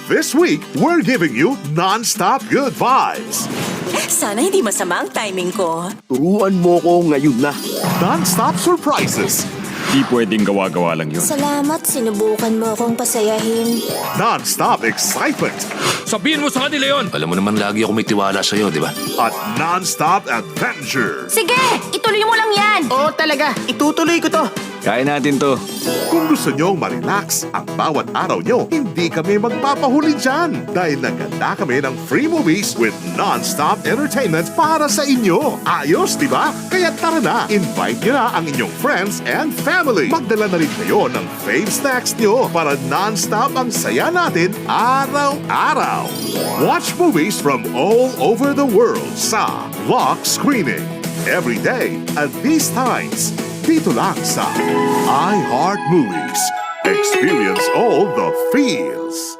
This week, we're giving you non-stop good vibes. Sana hindi masama ang timing ko. Turuan mo ko ngayon na. Non-stop surprises. Di pwedeng gawa-gawa lang yun. Salamat, sinubukan mo akong pasayahin. Non-stop excitement. Sabihin mo sa kanila yun! Alam mo naman lagi ako may tiwala sa'yo, di ba? At non-stop adventure. Sige, ituloy mo lang yan! Oo talaga, itutuloy ko to. Kaya natin to. Kung gusto nyong ma-relax ang bawat araw nyo, hindi kami magpapahuli dyan. Dahil naganda kami ng free movies with non-stop entertainment para sa inyo. Ayos, di ba? Kaya tara na, invite nyo na ang inyong friends and family. Magdala na rin kayo ng fave snacks nyo para non-stop ang saya natin araw-araw. Watch movies from all over the world sa Lock Screening. Every day at these times. Dito lang sa iHeart Movies. Experience all the feels.